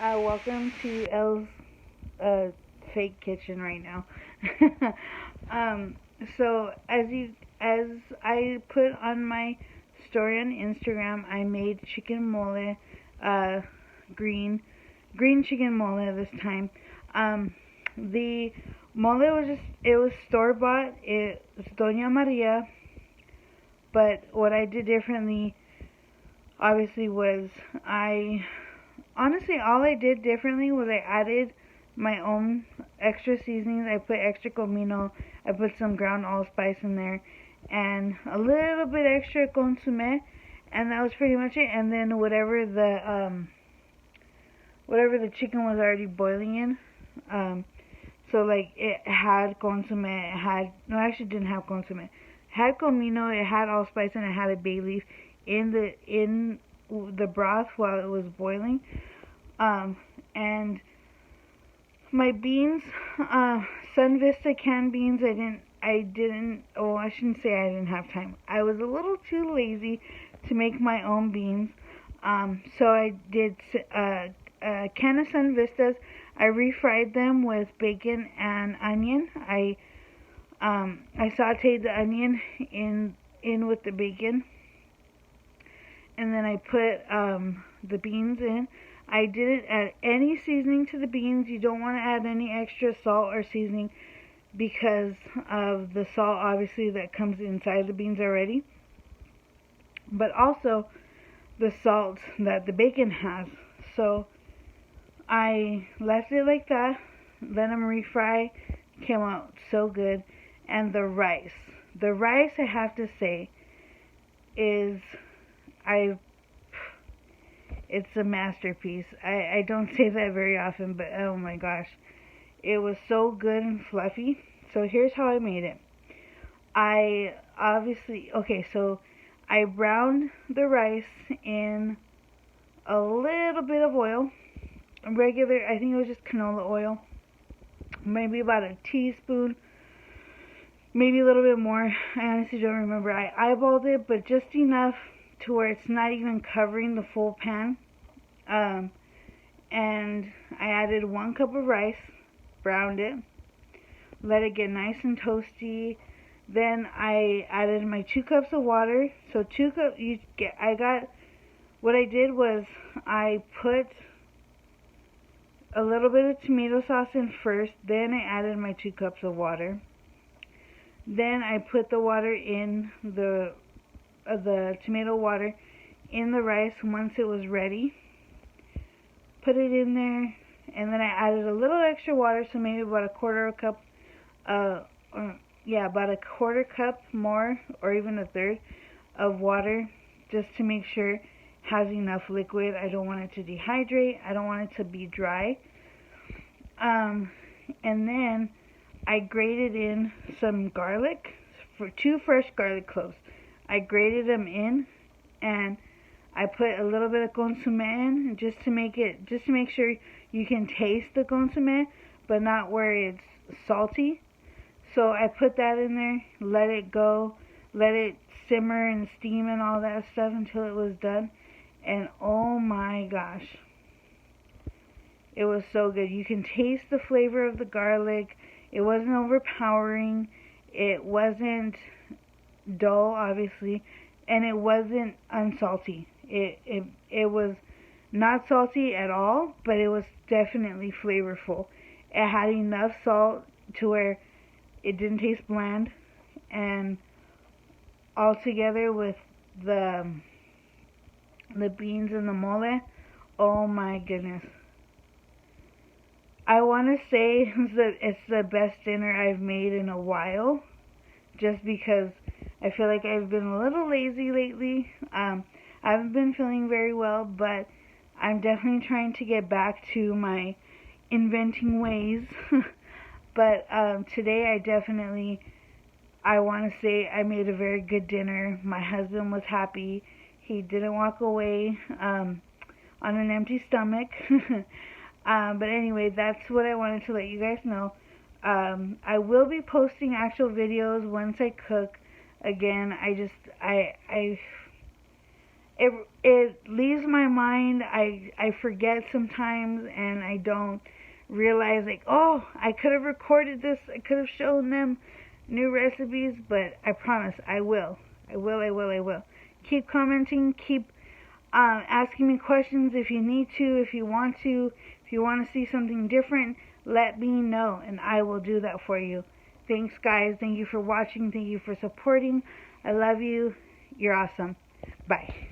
Welcome to Elle's uh, fake kitchen right now. um, so as I put on my story on Instagram, I made chicken mole, uh, green green chicken mole this time. The mole was store bought. It's Doña Maria, but what I did differently, obviously, was I honestly, all I did differently was I added my own extra seasonings. I put extra comino. I put some ground allspice in there, and a little bit extra consomme, and that was pretty much it. And then whatever the chicken was already boiling in. So like it had consomme. It had no, actually didn't have consomme. It had comino. It had allspice, and it had a bay leaf in the broth while it was boiling. And my beans, Sun Vista canned beans, oh, I shouldn't say I didn't have time. I was a little too lazy to make my own beans. So I did a can of Sun Vistas. I refried them with bacon and onion. I sauteed the onion in with the bacon, and then I put the beans in. I didn't add any seasoning to the beans. You don't want to add any extra salt or seasoning because of the salt, obviously, that comes inside the beans already, but also the salt that the bacon has. So I left it like that, let them refry, came out so good. And the rice, I have to say, is I it's a masterpiece. I don't say that very often, but oh my gosh. It was so good and fluffy. So here's how I made it. So I browned the rice in a little bit of oil. Regular, I think it was just canola oil. Maybe about a teaspoon. Maybe a little bit more. I honestly don't remember. I eyeballed it, but just enough to where it's not even covering the full pan. And I added 1 cup of rice, browned it, let it get nice and toasty. Then I added my 2 cups of water. So what I did was I put a little bit of tomato sauce in first, then I added my 2 cups of water. Then I put the water in the tomato water in the rice once it was ready. Put it in there, and then I added a little extra water, so maybe about a quarter cup, about a quarter cup more, or even a third of water, just to make sure it has enough liquid. I don't want it to dehydrate. I don't want it to be dry. And then I grated in some garlic, for 2 fresh garlic cloves. I grated them in, and I put a little bit of consomme in just to make sure you can taste the consomme, but not where it's salty. So I put that in there, let it go, let it simmer and steam and all that stuff until it was done. And oh my gosh, it was so good. You can taste the flavor of the garlic. It wasn't overpowering. It wasn't dull, obviously, and it wasn't unsalty. It was not salty at all, but it was definitely flavorful. It had enough salt to where it didn't taste bland, and all together with the beans and the mole, oh my goodness. I want to say that it's the best dinner I've made in a while, just because I feel like I've been a little lazy lately. I haven't been feeling very well, but I'm definitely trying to get back to my inventing ways. But today I want to say I made a very good dinner. My husband was happy. He didn't walk away on an empty stomach. But anyway, that's what I wanted to let you guys know. I will be posting actual videos once I cook. Again, it leaves my mind. I forget sometimes, and I don't realize, like, oh, I could have recorded this. I could have shown them new recipes, but I promise I will. I will. Keep commenting. Keep asking me questions if you need to, if you want to. If you want to see something different, let me know, and I will do that for you. Thanks, guys. Thank you for watching. Thank you for supporting. I love you. You're awesome. Bye.